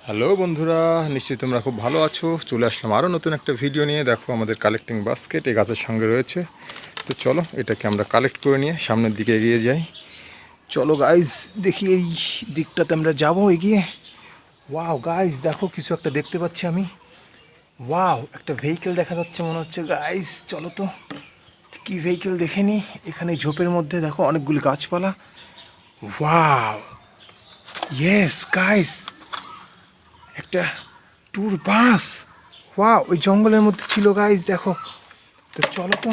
Hello বন্ধুরা, নিশ্চয়ই তোমরা খুব ভালো আছো। চলে আসলাম আরও নতুন একটা ভিডিও নিয়ে। দেখো আমাদের কালেক্টিং বাস্কেট এই গাছের সঙ্গে রয়েছে। তো চলো এটাকে আমরা কালেক্ট করে নিয়ে সামনের দিকে এগিয়ে যাই। চলো গাইজ, দেখি এই দিকটাতে আমরা যাব এগিয়ে। ওয়াও গাইজ, দেখো কিছু একটা দেখতে পাচ্ছি আমি। ওয়াও, একটা ভেহিকেল দেখা যাচ্ছে মনে হচ্ছে গাইজ। চলো তো কি ভেহিকেল দেখে নি। এখানে ঝোপের মধ্যে দেখো অনেকগুলি গাছপালা। ওয়াও, ইয়েস গাইজ, একটা ট্যুর বাস। ওয়াও, ওই জঙ্গলের মধ্যে ছিল গাইজ, দেখো। তো চলো তো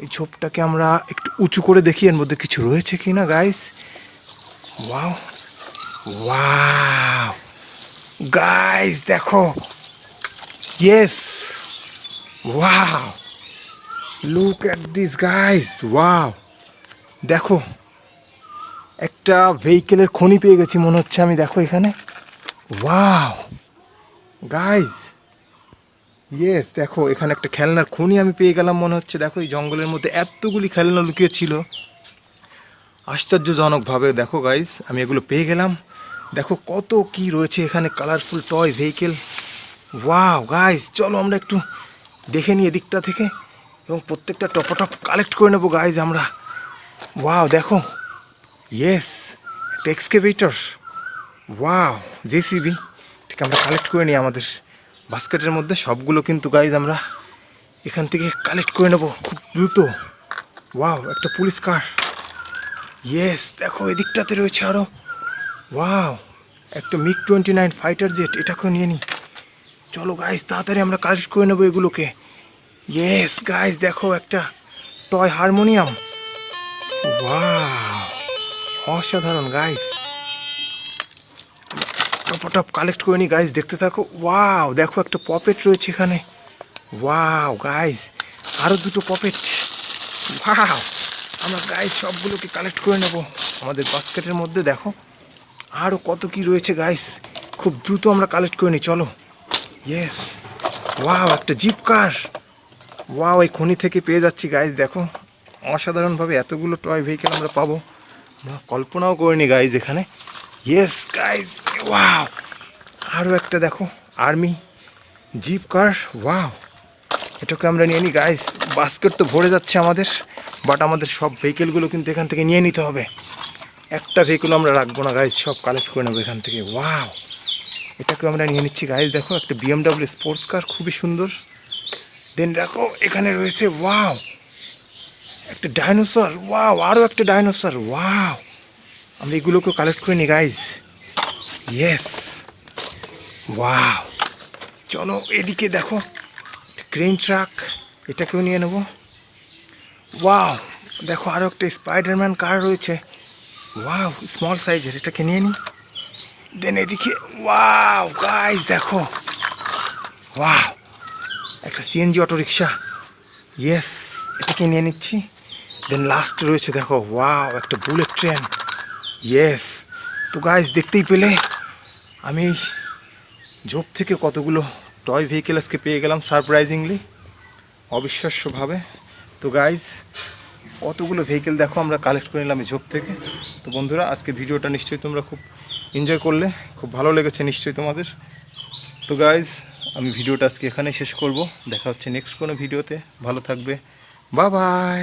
এই ঝোপটাকে আমরা একটু উঁচু করে দেখি এর মধ্যে কিছু রয়েছে কি না গাইজ। ওয়াও ওয়াও গাইজ, দেখো। Yes, wow, look at this guys. Wow, দেখো একটা ভেহিকেলের খনি পেয়ে গেছি মনে হচ্ছে আমি। দেখো এখানে, ওয়াও গাইজ, ইয়েস, দেখো এখানে একটা খেলনার খনি আমি পেয়ে গেলাম মনে হচ্ছে। দেখো এই জঙ্গলের মধ্যে এতগুলি খেলনা লুকিয়ে ছিল আশ্চর্যজনকভাবে। দেখো গাইজ, আমি এগুলো পেয়ে গেলাম। দেখো কত কি রয়েছে এখানে, colourful toy vehicle. Wow guys, চলো আমরা একটু দেখে নিই এদিকটা থেকে এবং প্রত্যেকটা টপ কালেক্ট করে নেবো গাইজ আমরা। ওয়াও, দেখো, ইয়েস, একটা এক্সকেভেটর। Wow, JCB. ঠিক, আমরা কালেক্ট করে নিই আমাদের বাস্কেটের মধ্যে। সবগুলো কিন্তু গাইজ আমরা এখান থেকে কালেক্ট করে নেব খুব দ্রুত। ওয়াও, একটা পুলিশ কার। ইয়েস, দেখো এদিকটাতে রয়েছে আরও। ওয়াও, একটা MiG-29 ফাইটার জেট, এটাকেও নিয়ে নিই। চলো গাইজ, তাড়াতাড়ি আমরা কালেক্ট করে নেবো এগুলোকে। ইয়েস গাইজ, দেখো একটা টয় হারমোনিয়াম। ওয়াও, অসাধারণ গাইজ। টপ কালেক্ট করে নিই গাইজ, দেখতে থাকো। ওয়াও, দেখো একটা পপেট রয়েছে এখানে। ওয়াও গাইজ, আরও দুটো পপেট। ওয়াও, আমরা গাইজ সবগুলোকে কালেক্ট করে নেব আমাদের বাস্কেটের মধ্যে। দেখো আরও কত কি রয়েছে গাইজ, খুব দ্রুত আমরা কালেক্ট করে নিই, চলো। ইয়েস, ওয়াও, একটা জিপ কার। ওয়াও, এই খনি থেকে পেয়ে যাচ্ছি গাইজ। দেখো অসাধারণভাবে এতগুলো টয় ভেহিকেল আমরা পাবো, আমরা কল্পনাও করিনি গাইজ এখানে। ইয়েস গাইজ, ওয়াও, আরও একটা দেখো আর্মি জিপ কার। ওয়াও, এটাকে আমরা নিয়ে নিই গাইজ। বাস্কেট তো ভরে যাচ্ছে আমাদের, বাট আমাদের সব ভেহিকেলগুলো কিন্তু এখান থেকে নিয়ে নিতে হবে। একটা ভেহিকেল আমরা রাখবো না গাইজ, সব কালেক্ট করে নেবো এখান থেকে। ওয়াও, এটাকে আমরা নিয়ে নিচ্ছি গাইজ। দেখো একটা BMW স্পোর্টস কার, খুবই সুন্দর। দেন দেখো এখানে রয়েছে, ওয়াও, একটা ডাইনোসর। ওয়াও, আরও একটা ডাইনোসর। ওয়াও, আমরা এগুলোকেও কালেক্ট করে নিই গাইজ। ইয়েস, ওয়াও, চলো এদিকে দেখো ক্রেন ট্রাক, এটাকেও নিয়ে নেব। ওয়াও, দেখো আরও একটা স্পাইডারম্যান কার রয়েছে। ওয়াও, স্মল সাইজের, এটাকে নিয়ে নিই। দেন এদিকে, ওয়াও গাইজ, দেখো, ওয়াও, একটা CNG অটো রিক্সা। ইয়েস, এটাকে নিয়ে নিচ্ছি। দেন লাস্ট রয়েছে দেখো, ওয়াও, একটা বুলেট ট্রেন। ইয়েস, তো গাইজ দেখতেই পেলে আমি ঝোপ থেকে কতগুলো টয় ভেহিকেল আজকে পেয়ে গেলাম সারপ্রাইজিংলি, অবিশ্বাস্যভাবে। তো গাইজ কতগুলো ভেহিকেল দেখো আমরা কালেক্ট করে নিলাম এই ঝোপ থেকে। তো বন্ধুরা, আজকে ভিডিওটা নিশ্চয়ই তোমরা খুব এনজয় করলে, খুব ভালো লেগেছে নিশ্চয়ই তোমাদের। তো গাইজ, আমি ভিডিওটা আজকে এখানেই শেষ করব। দেখা হচ্ছে নেক্সট কোনো ভিডিওতে। ভালো থাকবে, বাই বাই।